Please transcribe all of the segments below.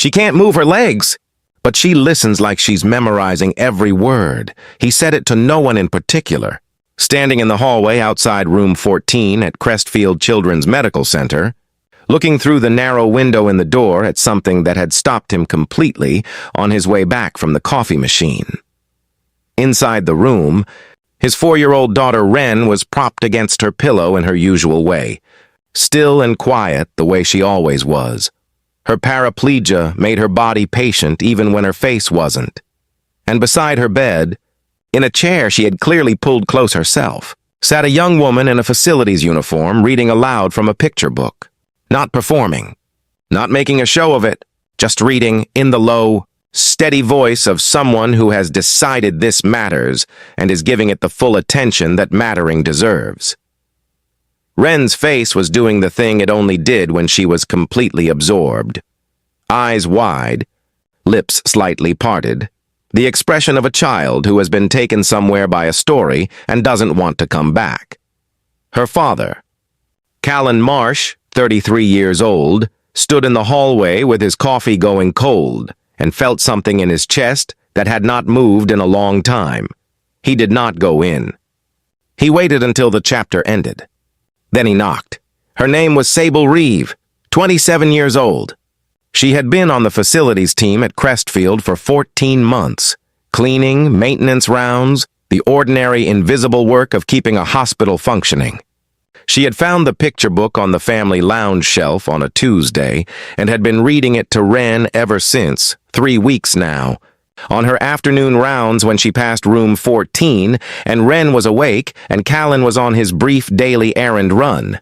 She can't move her legs, but she listens like she's memorizing every word. He said it to no one in particular. Standing in the hallway outside room 14 at Crestfield Children's Medical Center, looking through the narrow window in the door at something that had stopped him completely on his way back from the coffee machine. Inside the room, his 4-year-old daughter Wren was propped against her pillow in her usual way, still and quiet the way she always was. Her paraplegia made her body patient even when her face wasn't. And beside her bed, in a chair she had clearly pulled close herself, sat a young woman in a facilities uniform reading aloud from a picture book. Not performing, not making a show of it, just reading in the low, steady voice of someone who has decided this matters and is giving it the full attention that mattering deserves. Wren's face was doing the thing it only did when she was completely absorbed. Eyes wide, lips slightly parted, the expression of a child who has been taken somewhere by a story and doesn't want to come back. Her father, Callan Marsh, 33 years old, stood in the hallway with his coffee going cold and felt something in his chest that had not moved in a long time. He did not go in. He waited until the chapter ended. Then he knocked. Her name was Sable Reeve, 27 years old. She had been on the facilities team at Crestfield for 14 months, cleaning, maintenance rounds, the ordinary invisible work of keeping a hospital functioning. She had found the picture book on the family lounge shelf on a Tuesday and had been reading it to Wren ever since, 3 weeks now. On her afternoon rounds when she passed room 14 and Wren was awake and Callan was on his brief daily errand run.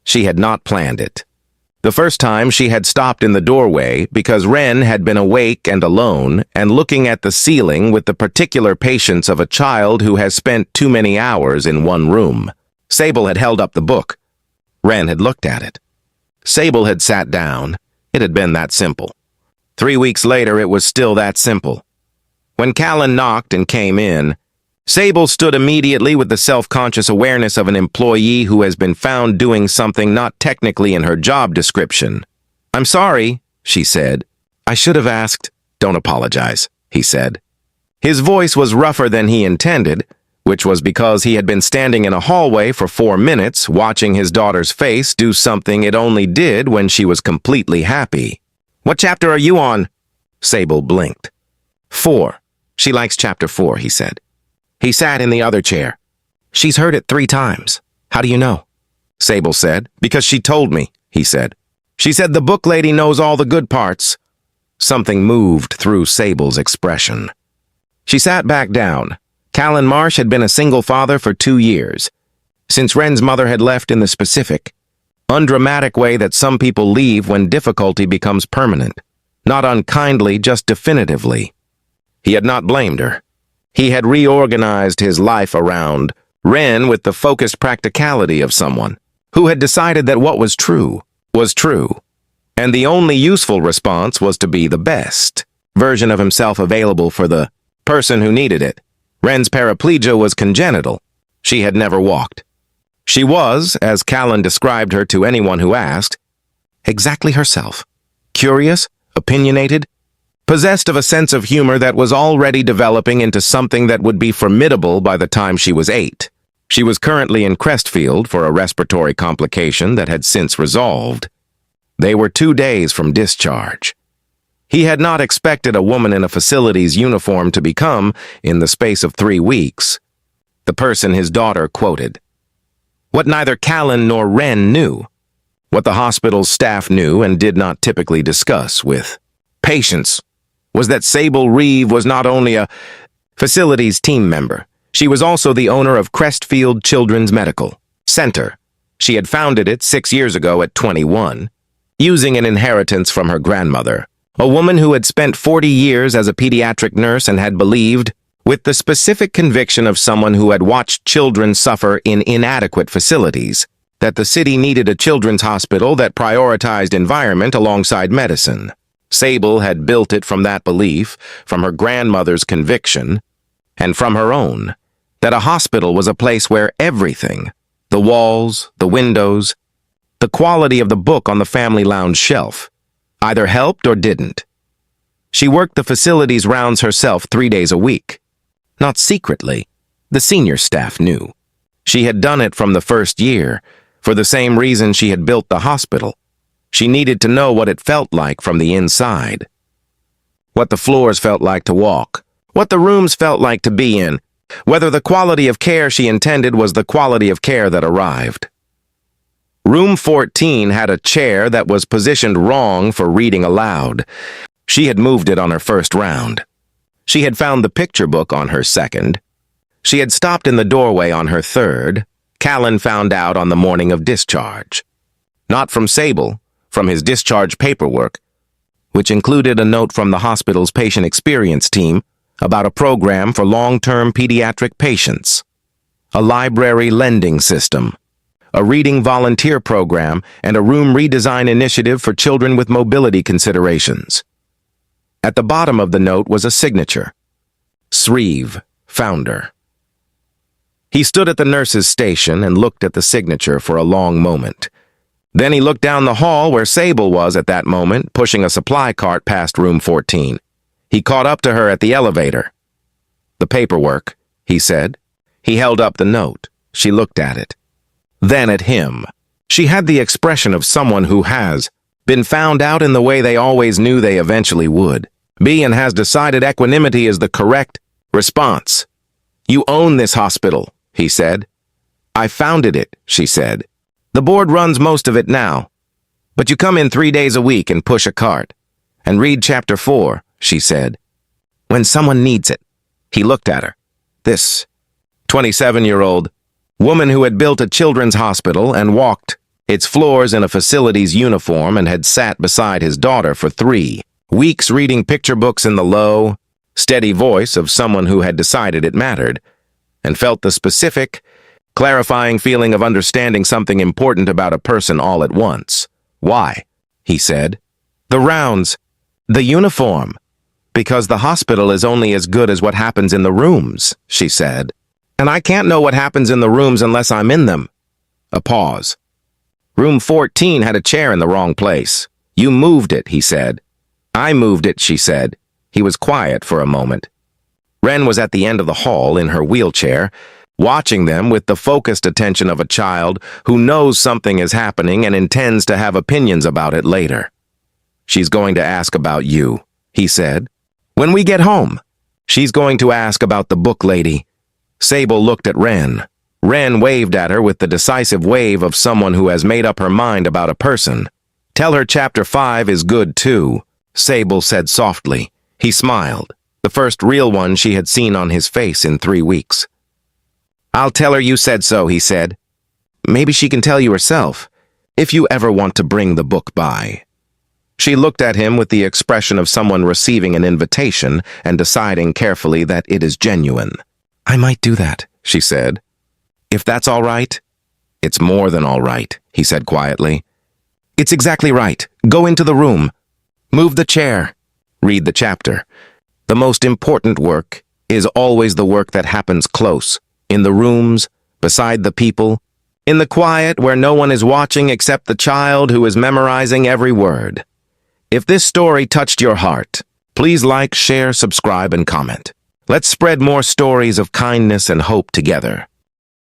She had not planned it. The first time she had stopped in the doorway because Wren had been awake and alone and looking at the ceiling with the particular patience of a child who has spent too many hours in one room. Sable had held up the book. Wren had looked at it. Sable had sat down. It had been that simple. 3 weeks later, it was still that simple. When Callan knocked and came in, Sable stood immediately with the self-conscious awareness of an employee who has been found doing something not technically in her job description. "I'm sorry," she said. "I should have asked." "Don't apologize," he said. His voice was rougher than he intended, which was because he had been standing in a hallway for 4 minutes watching his daughter's face do something it only did when she was completely happy. "What chapter are you on?" Sable blinked. 4. "She likes chapter 4, he said. He sat in the other chair. "She's heard it 3 times. How do you know?" Sable said. "Because she told me," he said. "She said the book lady knows all the good parts." Something moved through Sable's expression. She sat back down. Callan Marsh had been a single father for 2 years, since Wren's mother had left in the specific, undramatic way that some people leave when difficulty becomes permanent. Not unkindly, just definitively. He had not blamed her. He had reorganized his life around Wren with the focused practicality of someone who had decided that what was true, and the only useful response was to be the best version of himself available for the person who needed it. Wren's paraplegia was congenital. She had never walked. She was, as Callan described her to anyone who asked, exactly herself. Curious, opinionated, possessed of a sense of humor that was already developing into something that would be formidable by the time she was 8. She was currently in Crestfield for a respiratory complication that had since resolved. They were 2 days from discharge. He had not expected a woman in a facilities uniform to become, in the space of 3 weeks, the person his daughter quoted. What neither Callan nor Wren knew, what the hospital's staff knew and did not typically discuss with patients, was that Sable Reeve was not only a facilities team member, she was also the owner of Crestfield Children's Medical Center. She had founded it 6 years ago at 21, using an inheritance from her grandmother. A woman who had spent 40 years as a pediatric nurse and had believed, with the specific conviction of someone who had watched children suffer in inadequate facilities, that the city needed a children's hospital that prioritized environment alongside medicine. Sable had built it from that belief, from her grandmother's conviction, and from her own, that a hospital was a place where everything, the walls, the windows, the quality of the book on the family lounge shelf, either helped or didn't. She worked the facility's rounds herself 3 days a week. Not secretly. The senior staff knew. She had done it from the first year, for the same reason she had built the hospital. She needed to know what it felt like from the inside. What the floors felt like to walk. What the rooms felt like to be in. Whether the quality of care she intended was the quality of care that arrived. Room 14 had a chair that was positioned wrong for reading aloud. She had moved it on her first round. She had found the picture book on her second. She had stopped in the doorway on her third. Callan found out on the morning of discharge. Not from Sable, from his discharge paperwork, which included a note from the hospital's patient experience team about a program for long-term pediatric patients, a library lending system, a reading volunteer program, and a room redesign initiative for children with mobility considerations. At the bottom of the note was a signature. Sreeve, founder. He stood at the nurse's station and looked at the signature for a long moment. Then he looked down the hall where Sable was at that moment, pushing a supply cart past room 14. He caught up to her at the elevator. "The paperwork," he said. He held up the note. She looked at it. Then at him. She had the expression of someone who has been found out in the way they always knew they eventually would be and has decided equanimity is the correct response. "You own this hospital," he said. "I founded it," she said. "The board runs most of it now. But you come in 3 days a week and push a cart. And read chapter 4, she said. "When someone needs it." He looked at her. This 27-year-old woman who had built a children's hospital and walked its floors in a facility's uniform and had sat beside his daughter for 3 weeks reading picture books in the low, steady voice of someone who had decided it mattered, and felt the specific, clarifying feeling of understanding something important about a person all at once. "Why?" he said. "The rounds. The uniform. Because the hospital is only as good as what happens in the rooms," she said. "And I can't know what happens in the rooms unless I'm in them." A pause. "Room 14 had a chair in the wrong place. You moved it," he said. "I moved it," she said. He was quiet for a moment. Wren was at the end of the hall in her wheelchair, watching them with the focused attention of a child who knows something is happening and intends to have opinions about it later. "She's going to ask about you," he said. "When we get home, she's going to ask about the book lady." Sable looked at Wren. Wren waved at her with the decisive wave of someone who has made up her mind about a person. "Tell her chapter 5 is good too," Sable said softly. He smiled, the first real one she had seen on his face in 3 weeks. "I'll tell her you said so," he said. "Maybe she can tell you herself, if you ever want to bring the book by." She looked at him with the expression of someone receiving an invitation and deciding carefully that it is genuine. "I might do that," she said. "If that's all right?" "It's more than all right," he said quietly. "It's exactly right. Go into the room. Move the chair. Read the chapter. The most important work is always the work that happens close, in the rooms, beside the people, in the quiet where no one is watching except the child who is memorizing every word." If this story touched your heart, please like, share, subscribe, and comment. Let's spread more stories of kindness and hope together.